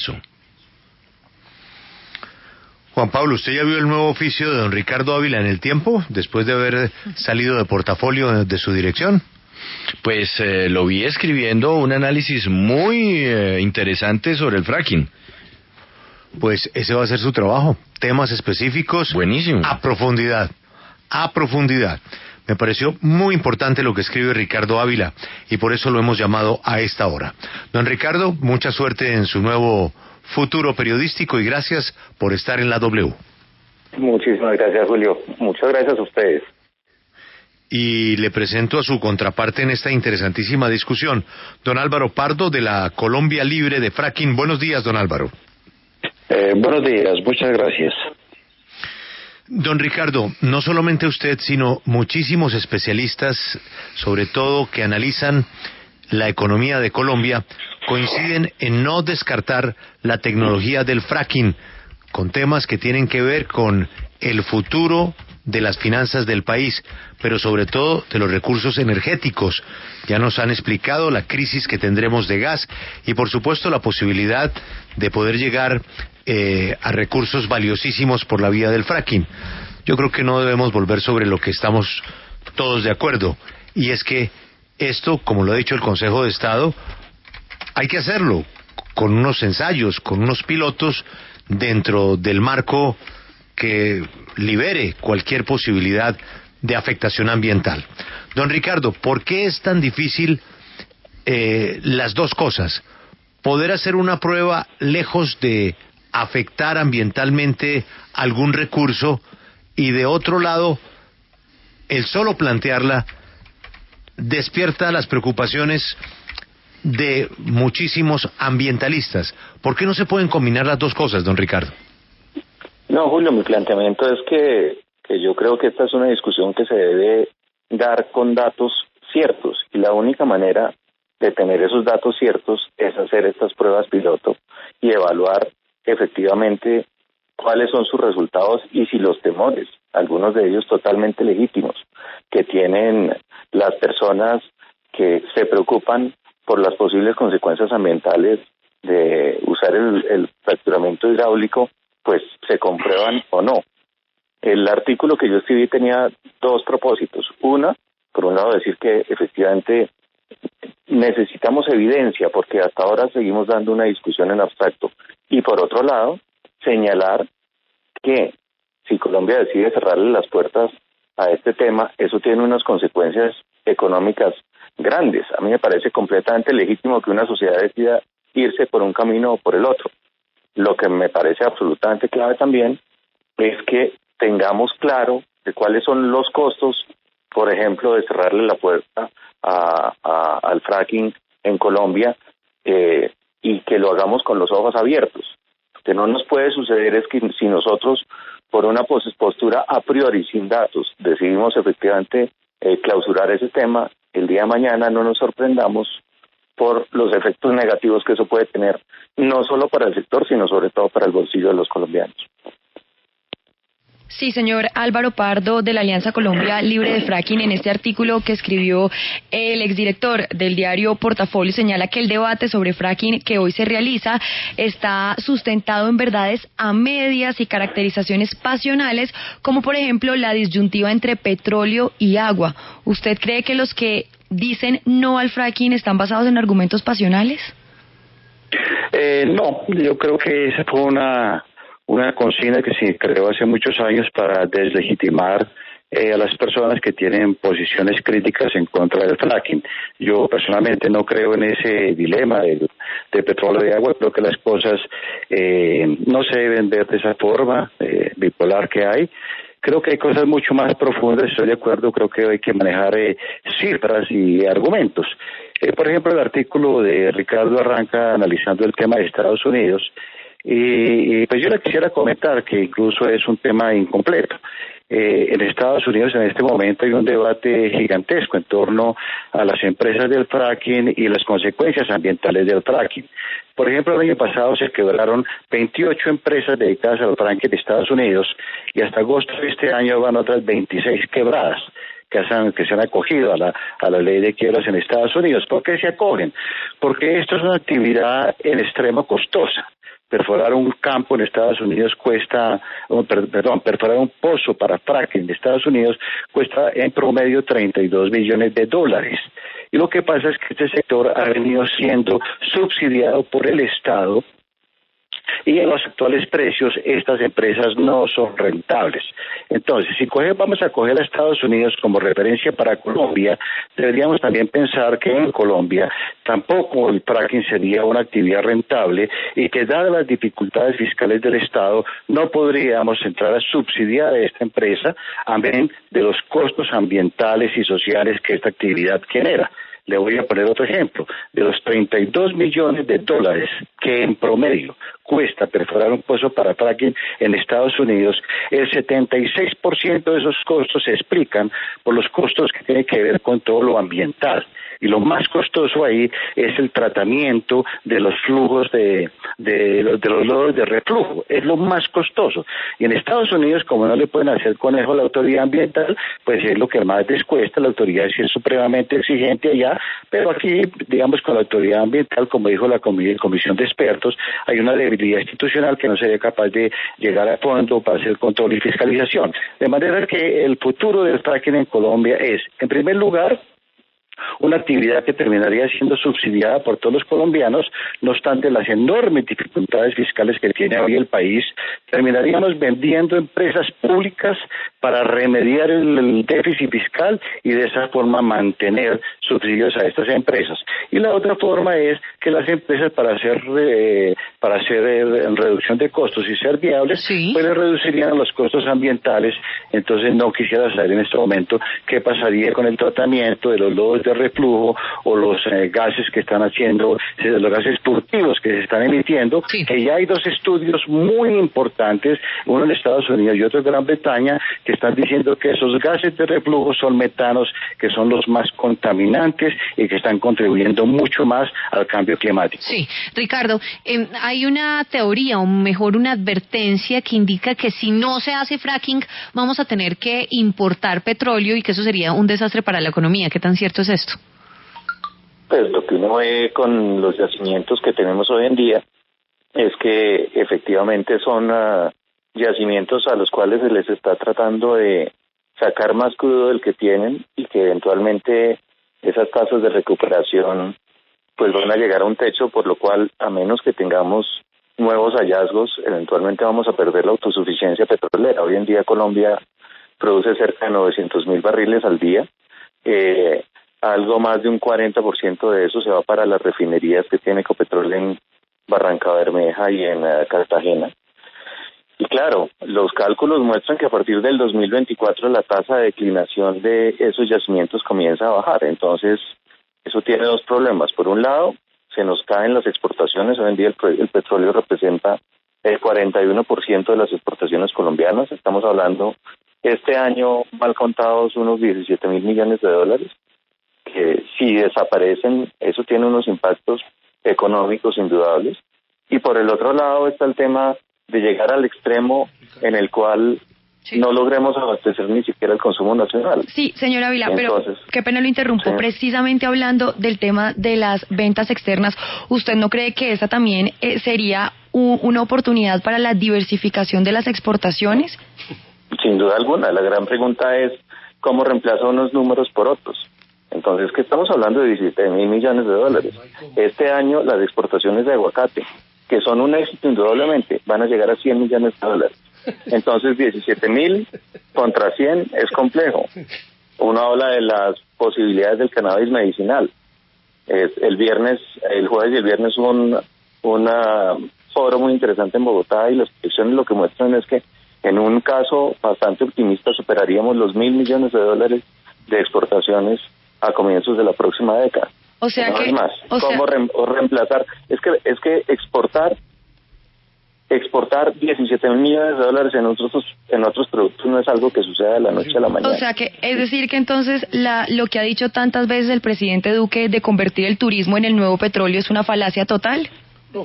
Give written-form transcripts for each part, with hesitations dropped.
inmenso. Juan Pablo, ¿usted ya vio el nuevo oficio de don Ricardo Ávila en El Tiempo, después de haber salido de portafolio de su dirección? Pues lo vi escribiendo un análisis muy interesante sobre el fracking. Pues ese va a ser su trabajo, temas específicos. Buenísimo. A profundidad. Me pareció muy importante lo que escribe Ricardo Ávila y por eso lo hemos llamado a esta hora. Don Ricardo, mucha suerte en su nuevo futuro periodístico y gracias por estar en la W. Muchísimas gracias, Julio. Muchas gracias a ustedes. Y le presento a su contraparte en esta interesantísima discusión, don Álvaro Pardo de la Colombia Libre de Fracking. Buenos días, don Álvaro. Buenos días, muchas gracias. Don Ricardo, no solamente usted, sino muchísimos especialistas, sobre todo que analizan la economía de Colombia, coinciden en no descartar la tecnología del fracking, con temas que tienen que ver con el futuro de las finanzas del país, pero sobre todo de los recursos energéticos. Ya nos han explicado la crisis que tendremos de gas y por supuesto la posibilidad de poder llegar a recursos valiosísimos por la vía del fracking. Yo creo que no debemos volver sobre lo que estamos todos de acuerdo, y es que esto, como lo ha dicho el Consejo de Estado, hay que hacerlo con unos ensayos, con unos pilotos dentro del marco que libere cualquier posibilidad de afectación ambiental. Don Ricardo, ¿por qué es tan difícil las dos cosas? Poder hacer una prueba lejos de afectar ambientalmente algún recurso y de otro lado, el solo plantearla despierta las preocupaciones de muchísimos ambientalistas. ¿Por qué no se pueden combinar las dos cosas, don Ricardo? No, Julio, mi planteamiento es que yo creo que esta es una discusión que se debe dar con datos ciertos, y la única manera de tener esos datos ciertos es hacer estas pruebas piloto y evaluar efectivamente cuáles son sus resultados y si los temores, algunos de ellos totalmente legítimos, que tienen las personas que se preocupan por las posibles consecuencias ambientales de usar el fracturamiento hidráulico, pues se comprueban o no. El artículo que yo escribí tenía dos propósitos. Una, por un lado, decir que efectivamente necesitamos evidencia, porque hasta ahora seguimos dando una discusión en abstracto. Y por otro lado, señalar que si Colombia decide cerrarle las puertas a este tema, eso tiene unas consecuencias económicas grandes. A mí me parece completamente legítimo que una sociedad decida irse por un camino o por el otro. Lo que me parece absolutamente clave también es que tengamos claro de cuáles son los costos, por ejemplo, de cerrarle la puerta al fracking en Colombia, y que lo hagamos con los ojos abiertos. Lo que no nos puede suceder es que si nosotros, por una postura a priori, sin datos, decidimos efectivamente clausurar ese tema, el día de mañana no nos sorprendamos por los efectos negativos que eso puede tener, no solo para el sector, sino sobre todo para el bolsillo de los colombianos. Sí, señor Álvaro Pardo, de la Alianza Colombia Libre de Fracking, en este artículo que escribió el exdirector del diario Portafolio, señala que el debate sobre fracking que hoy se realiza está sustentado en verdades a medias y caracterizaciones pasionales, como por ejemplo la disyuntiva entre petróleo y agua. ¿Usted cree que los que dicen no al fracking están basados en argumentos pasionales? No, yo creo que esa fue una consigna que se creó hace muchos años para deslegitimar a las personas que tienen posiciones críticas en contra del fracking. Yo personalmente no creo en ese dilema de petróleo y de agua. Creo que las cosas no se deben ver de esa forma bipolar que hay. Creo que hay cosas mucho más profundas, estoy de acuerdo, creo que hay que manejar cifras y argumentos. Por ejemplo, el artículo de Ricardo arranca analizando el tema de Estados Unidos, y pues yo le quisiera comentar que incluso es un tema incompleto. En Estados Unidos en este momento hay un debate gigantesco en torno a las empresas del fracking y las consecuencias ambientales del fracking. Por ejemplo, el año pasado se quebraron 28 empresas dedicadas al fracking de Estados Unidos, y hasta agosto de este año van otras 26 quebradas que se han acogido a la ley de quiebras en Estados Unidos. ¿Por qué se acogen? Porque esto es una actividad en extremo costosa. perforar un campo en Estados Unidos cuesta, perforar un pozo para fracking en Estados Unidos cuesta en promedio $32 billones. Y lo que pasa es que este sector ha venido siendo subsidiado por el Estado, y en los actuales precios estas empresas no son rentables. Entonces, si vamos a coger a Estados Unidos como referencia para Colombia, deberíamos también pensar que en Colombia tampoco el fracking sería una actividad rentable y que dadas las dificultades fiscales del Estado no podríamos entrar a subsidiar a esta empresa a menos de los costos ambientales y sociales que esta actividad genera. Le voy a poner otro ejemplo. De los $32 millones que en promedio cuesta perforar un pozo para fracking en Estados Unidos, el 76% de esos costos se explican por los costos que tienen que ver con todo lo ambiental. Y lo más costoso ahí es el tratamiento de los flujos de los lodos de reflujo. Es lo más costoso. Y en Estados Unidos, como no le pueden hacer conejo a la autoridad ambiental, pues es lo que más les cuesta. La autoridad sí es supremamente exigente allá, pero aquí, digamos, con la autoridad ambiental, como dijo la comisión de expertos, hay una debilidad institucional que no sería capaz de llegar a fondo para hacer control y fiscalización. De manera que el futuro del fracking en Colombia es, en primer lugar, una actividad que terminaría siendo subsidiada por todos los colombianos, no obstante las enormes dificultades fiscales que tiene hoy el país, terminaríamos vendiendo empresas públicas para remediar el déficit fiscal y de esa forma mantener subsidios a estas empresas. Y la otra forma es que las empresas para hacer reducción de costos y ser viables, pues reducirían los costos ambientales. Entonces no quisiera saber en este momento qué pasaría con el tratamiento de los lodos de reflujo o los gases que están haciendo, los gases furtivos que se están emitiendo, que ya hay dos estudios muy importantes, uno en Estados Unidos y otro en Gran Bretaña, que están diciendo que esos gases de reflujo son metanos, que son los más contaminantes y que están contribuyendo mucho más al cambio climático. Sí, Ricardo, hay una teoría, o mejor una advertencia que indica que si no se hace fracking vamos a tener que importar petróleo y que eso sería un desastre para la economía. ¿Qué tan cierto es esto? Pues lo que uno ve con los yacimientos que tenemos hoy en día es que efectivamente son yacimientos a los cuales se les está tratando de sacar más crudo del que tienen y que eventualmente esas tasas de recuperación pues van a llegar a un techo, por lo cual a menos que tengamos nuevos hallazgos, eventualmente vamos a perder la autosuficiencia petrolera. Hoy en día Colombia produce cerca de 900,000 barriles al día. Algo más de un 40% de eso se va para las refinerías que tiene Ecopetrol en Barranca Bermeja y en Cartagena. Y claro, los cálculos muestran que a partir del 2024 la tasa de declinación de esos yacimientos comienza a bajar. Entonces, eso tiene dos problemas. Por un lado, se nos caen las exportaciones. Hoy en día el petróleo representa el 41% de las exportaciones colombianas. Estamos hablando, este año, mal contados, unos 17,000 millones de dólares, que si desaparecen, eso tiene unos impactos económicos indudables. Y por el otro lado está el tema de llegar al extremo en el cual no logremos abastecer ni siquiera el consumo nacional. Sí, señora Ávila, pero qué pena lo interrumpo. Sí. Precisamente hablando del tema de las ventas externas, ¿usted no cree que esa también sería una oportunidad para la diversificación de las exportaciones? Sin duda alguna. La gran pregunta es cómo reemplaza unos números por otros. Entonces, que estamos hablando de 17,000 millones de dólares. Este año las exportaciones de aguacate, que son un éxito indudablemente, van a llegar a 100 millones de dólares. Entonces 17,000 contra 100 es complejo. Uno habla de las posibilidades del cannabis medicinal. El jueves y el viernes hubo un foro muy interesante en Bogotá y las proyecciones lo que muestran es que en un caso bastante optimista superaríamos los 1,000 millones de dólares de exportaciones a comienzos de la próxima década. O sea no que es más. ¿Cómo reemplazar? Es que exportar 17,000 millones de dólares en otros productos no es algo que suceda de la noche a la mañana. O sea que es decir que entonces lo que ha dicho tantas veces el presidente Duque de convertir el turismo en el nuevo petróleo es una falacia total.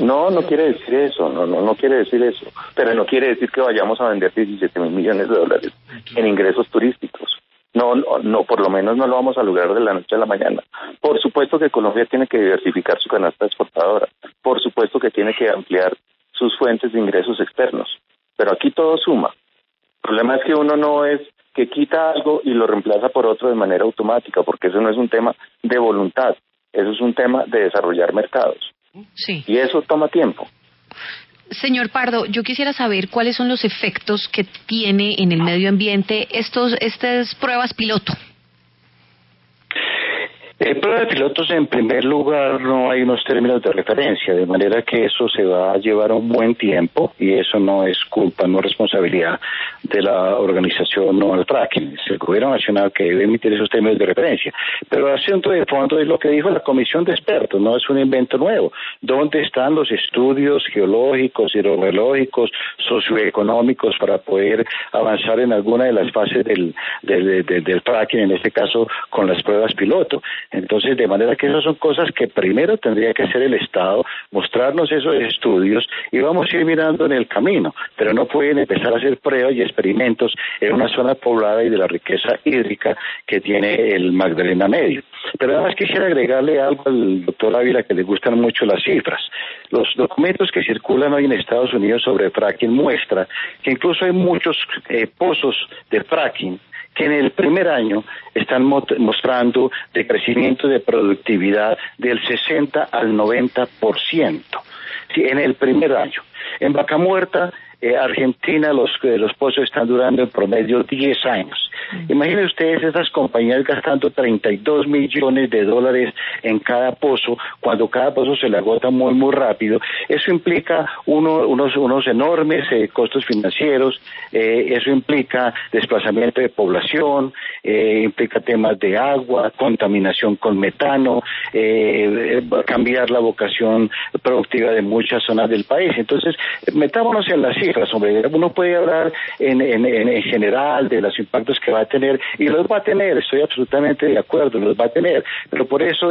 No quiere decir eso, no quiere decir eso, pero no quiere decir que vayamos a vender 17,000 millones de dólares en ingresos turísticos. No, por lo menos no lo vamos a lograr de la noche a la mañana. Por supuesto que Colombia tiene que diversificar su canasta exportadora, por supuesto que tiene que ampliar sus fuentes de ingresos externos. Pero aquí todo suma. El problema es que uno no es que quita algo y lo reemplaza por otro de manera automática, porque eso no es un tema de voluntad, eso es un tema de desarrollar mercados. Sí. Y eso toma tiempo. Señor Pardo, yo quisiera saber cuáles son los efectos que tiene en el medio ambiente estas pruebas piloto. Prueba de pilotos, en primer lugar, no hay unos términos de referencia, de manera que eso se va a llevar un buen tiempo y eso no es culpa, no es responsabilidad de la organización no al fracking. Es el gobierno nacional que debe emitir esos términos de referencia. Pero el asunto de fondo es lo que dijo la comisión de expertos, no es un invento nuevo. ¿Dónde están los estudios geológicos, hidrogeológicos, socioeconómicos para poder avanzar en alguna de las fases del fracking, en este caso con las pruebas piloto? Entonces, de manera que esas son cosas que primero tendría que hacer el Estado, mostrarnos esos estudios y vamos a ir mirando en el camino, pero no pueden empezar a hacer pruebas y experimentos en una zona poblada y de la riqueza hídrica que tiene el Magdalena Medio. Pero además quisiera agregarle algo al doctor Ávila, que le gustan mucho las cifras. Los documentos que circulan hoy en Estados Unidos sobre fracking muestran que incluso hay muchos pozos de fracking que en el primer año están mostrando decrecimiento de productividad del 60 al 90%. Sí, en el primer año. En Vaca Muerta, Argentina, los pozos están durando en promedio 10 años. Imaginen ustedes esas compañías gastando $32 millones en cada pozo, cuando cada pozo se le agota muy, muy rápido. Eso implica unos enormes costos financieros, eso implica desplazamiento de población, implica temas de agua, contaminación con metano, cambiar la vocación productiva de muchas zonas del país. Entonces, metámonos en las cifras, hombre. Uno puede hablar en general de los impactos que va a tener, y los va a tener, estoy absolutamente de acuerdo, los va a tener, pero por eso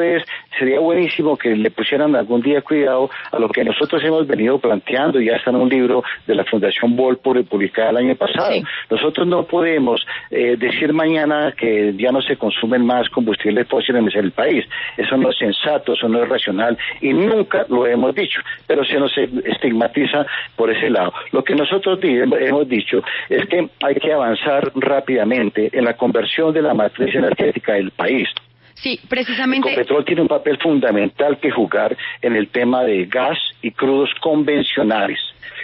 sería buenísimo que le pusieran algún día cuidado a lo que nosotros hemos venido planteando, ya está en un libro de la Fundación Volpur publicado el año pasado. Sí. Nosotros no podemos decir mañana que ya no se consumen más combustibles fósiles en el país. Eso no es sensato, eso no es racional, y nunca lo hemos dicho, pero se nos estigmatiza por ese lado. Lo que nosotros hemos dicho es que hay que avanzar rápidamente en la conversión de la matriz energética del país. Sí, precisamente. Ecopetrol tiene un papel fundamental que jugar en el tema de gas y crudos convencionales.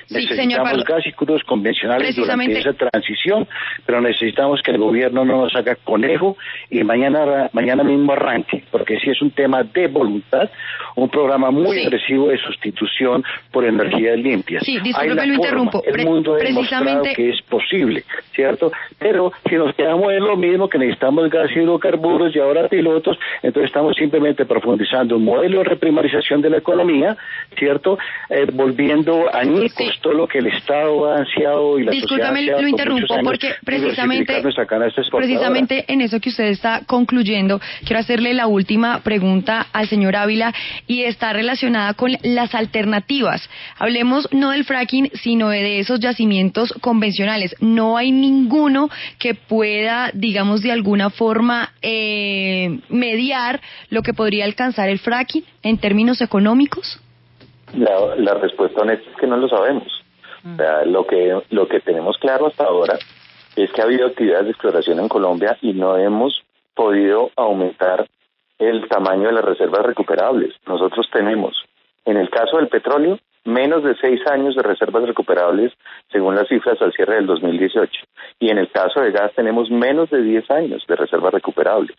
Sí, necesitamos gas y crudos convencionales durante esa transición, pero necesitamos que el gobierno no nos haga conejo y mañana mismo arranque, porque si es un tema de voluntad, un programa muy agresivo de sustitución por energías limpias. Sí, disculpe, lo interrumpo. El mundo ha demostrado que es posible, ¿cierto? Pero si nos quedamos en lo mismo, que necesitamos gas y hidrocarburos y ahora pilotos, entonces estamos simplemente profundizando un modelo de reprimarización de la economía, ¿cierto? Volviendo añicos todo lo que el Estado ha ansiado y la sociedad ha ansiado. Lo interrumpo porque precisamente en eso que usted está concluyendo, quiero hacerle la última pregunta al señor Ávila y está relacionada con las alternativas. Hablemos no del fracking, sino de esos yacimientos convencionales. No hay ninguno que pueda, digamos, de alguna forma mediar lo que podría alcanzar el fracking en términos económicos. La respuesta honesta es que no lo sabemos. O sea, lo que tenemos claro hasta ahora es que ha habido actividades de exploración en Colombia y no hemos podido aumentar el tamaño de las reservas recuperables. Nosotros tenemos, en el caso del petróleo, menos de 6 años de reservas recuperables según las cifras al cierre del 2018. Y en el caso de gas tenemos menos de 10 años de reservas recuperables.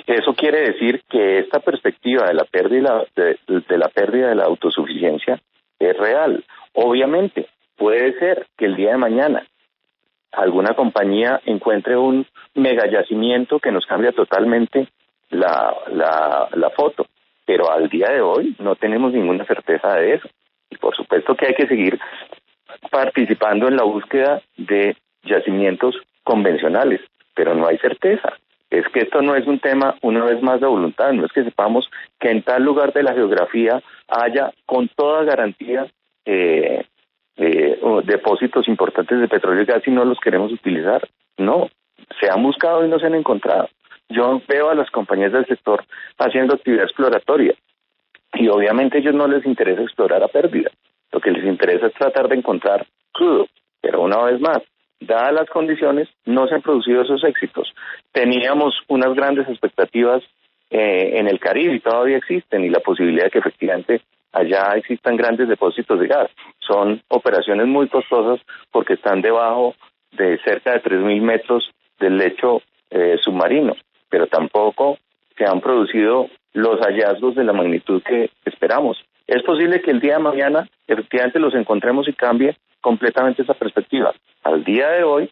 Eso quiere decir que esta perspectiva de la pérdida de la autosuficiencia es real. Obviamente, puede ser que el día de mañana alguna compañía encuentre un megayacimiento que nos cambia totalmente la foto, pero al día de hoy no tenemos ninguna certeza de eso. Y por supuesto que hay que seguir participando en la búsqueda de yacimientos convencionales, pero no hay certeza. Es que esto no es un tema, una vez más, de voluntad, no es que sepamos que en tal lugar de la geografía haya con toda garantía depósitos importantes de petróleo y gas y no los queremos utilizar. No, se han buscado y no se han encontrado. Yo veo a las compañías del sector haciendo actividad exploratoria y obviamente a ellos no les interesa explorar a pérdida. Lo que les interesa es tratar de encontrar crudo, pero una vez más, dadas las condiciones, no se han producido esos éxitos. Teníamos unas grandes expectativas en el Caribe y todavía existen, y la posibilidad de que efectivamente allá existan grandes depósitos de gas. Son operaciones muy costosas porque están debajo de cerca de 3.000 metros del lecho submarino, pero tampoco se han producido los hallazgos de la magnitud que esperamos. Es posible que el día de mañana efectivamente los encontremos y cambie completamente esa perspectiva. Al día de hoy,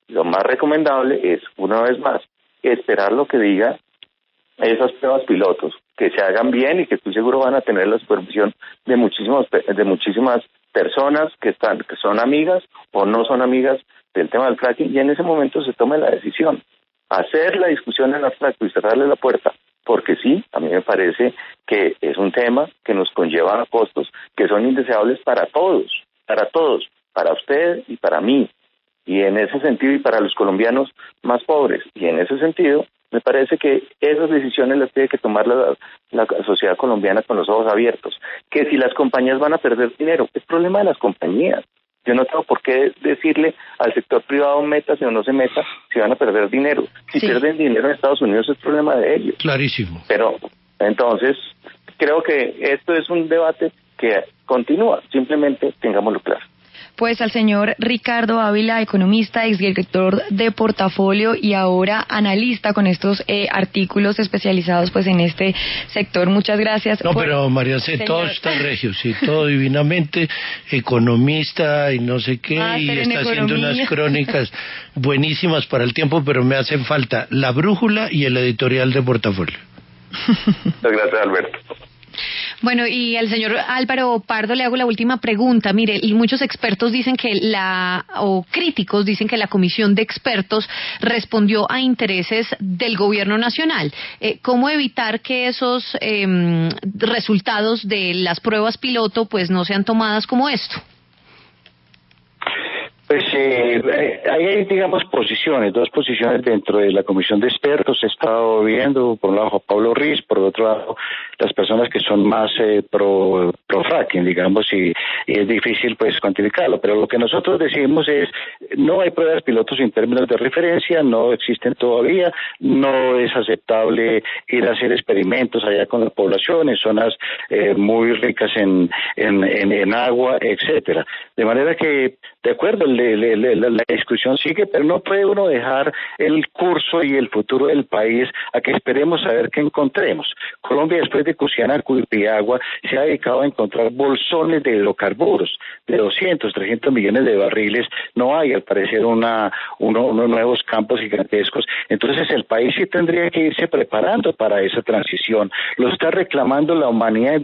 lo más recomendable es, una vez más, esperar lo que diga esas pruebas pilotos, que se hagan bien y que estoy seguro van a tener la supervisión de muchísimas personas que son amigas o no son amigas del tema del fracking, y en ese momento se tome la decisión. Hacer la discusión en abstracto y cerrarle la puerta, porque sí, a mí me parece que es un tema que nos conlleva a costos que son indeseables para todos, para usted y para mí, y en ese sentido, y para los colombianos más pobres, y en ese sentido, me parece que esas decisiones las tiene que tomar la sociedad colombiana con los ojos abiertos. Que si las compañías van a perder dinero, es problema de las compañías. Yo no tengo por qué decirle al sector privado métase o no se meta si van a perder dinero. Si pierden dinero en Estados Unidos es problema de ellos. Clarísimo. Pero entonces creo que esto es un debate que continúa. Simplemente tengámoslo claro. Pues al señor Ricardo Ávila, economista, exdirector de Portafolio y ahora analista con estos artículos especializados pues en este sector. Muchas gracias. No, pero María C, todo está regio, sí, todo divinamente, economista y no sé qué, y está haciendo unas crónicas buenísimas para el tiempo, pero me hacen falta la brújula y el editorial de Portafolio. Muchas gracias, Alberto. Bueno, y al señor Álvaro Pardo le hago la última pregunta. Mire, y muchos expertos dicen que críticos dicen que la comisión de expertos respondió a intereses del gobierno nacional. ¿Cómo evitar que esos resultados de las pruebas piloto pues no sean tomadas como esto? Pues ahí hay, digamos, dos posiciones dentro de la comisión de expertos. He estado viendo, por un lado, Juan Pablo Riz, por otro lado, las personas que son más pro fracking, digamos, y es difícil, pues, cuantificarlo. Pero lo que nosotros decimos es, no hay pruebas pilotos en términos de referencia, no existen todavía, no es aceptable ir a hacer experimentos allá con la población, en zonas muy ricas en agua, etcétera. De manera que, de acuerdo, la discusión sigue, pero no puede uno dejar el curso y el futuro del país a que esperemos a ver qué encontremos. Colombia, después de Cusiana, Curipiagua, se ha dedicado a encontrar bolsones de hidrocarburos de 200, 300 millones de barriles. No hay, al parecer, unos nuevos campos gigantescos. Entonces el país sí tendría que irse preparando para esa transición. Lo está reclamando la humanidad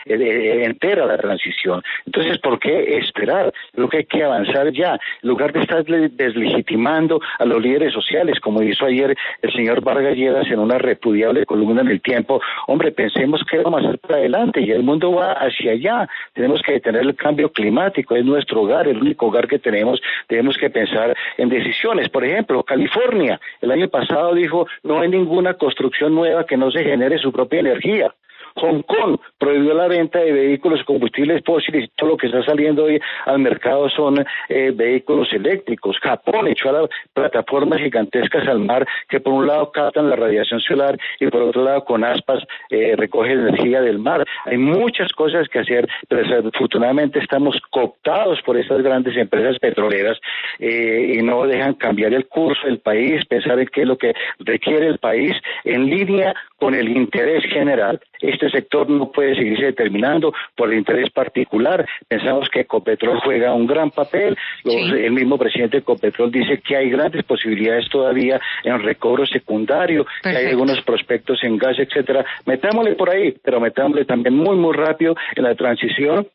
entera la transición. Entonces, ¿por qué esperar? Lo que hay que avanzar ya, en lugar de estar deslegitimando a los líderes sociales, como hizo ayer el señor Vargas Lleras en una repudiable columna en El Tiempo. Hombre, pensemos qué vamos a hacer para adelante, y el mundo va hacia allá. Tenemos que detener el cambio climático, es nuestro hogar, el único hogar que tenemos que pensar en decisiones. Por ejemplo, California, el año pasado dijo, no hay ninguna construcción nueva que no se genere su propia energía. Hong Kong prohibió la venta de vehículos combustibles fósiles, y todo lo que está saliendo hoy al mercado son vehículos eléctricos. Japón echó a las plataformas gigantescas al mar que por un lado captan la radiación solar y por otro lado con aspas recogen energía del mar. Hay muchas cosas que hacer, pero desafortunadamente estamos cooptados por estas grandes empresas petroleras y no dejan cambiar el curso del país, pensar en qué es lo que requiere el país en línea con el interés general. Este sector no puede seguirse determinando por el interés particular. Pensamos que Ecopetrol juega un gran papel. El mismo presidente de Ecopetrol dice que hay grandes posibilidades todavía en recobro secundario. Perfecto. Que hay algunos prospectos en gas, etcétera. Metámosle por ahí, pero metámosle también muy, muy rápido en la transición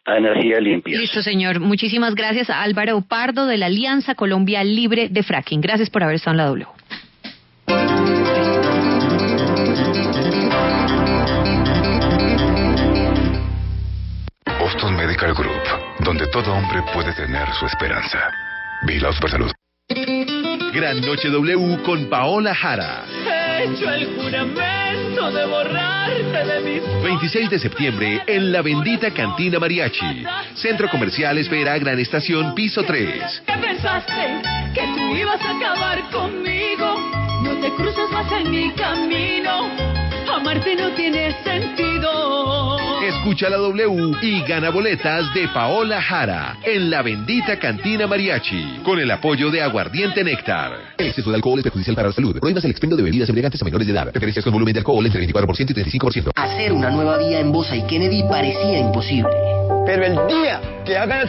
a energía limpia. Listo, señor. Muchísimas gracias a Álvaro Pardo de la Alianza Colombia Libre de Fracking. Gracias por haber estado en la W. Boston Medical Group, donde todo hombre puede tener su esperanza. Vigilados por salud. Gran Noche W con Paola Jara. hecho el juramento de borrarte de mis... 26 de septiembre en La Bendita Cantina Mariachi. Centro Comercial Espera, Gran Estación, piso 3. ¿Qué pensaste? ¿Que tú ibas a acabar conmigo? No te cruces más en mi camino. Amarte no tiene sentido. Escucha la W y gana boletas de Paola Jara en La Bendita Cantina Mariachi, con el apoyo de Aguardiente Néctar. El exceso de alcohol es perjudicial para la salud. Prohíbas el expendio de bebidas embriagantes a menores de edad. Preferencias con volumen de alcohol entre 24% y 35%. Hacer una nueva vía en Bosa y Kennedy parecía imposible. Pero el día que hagan el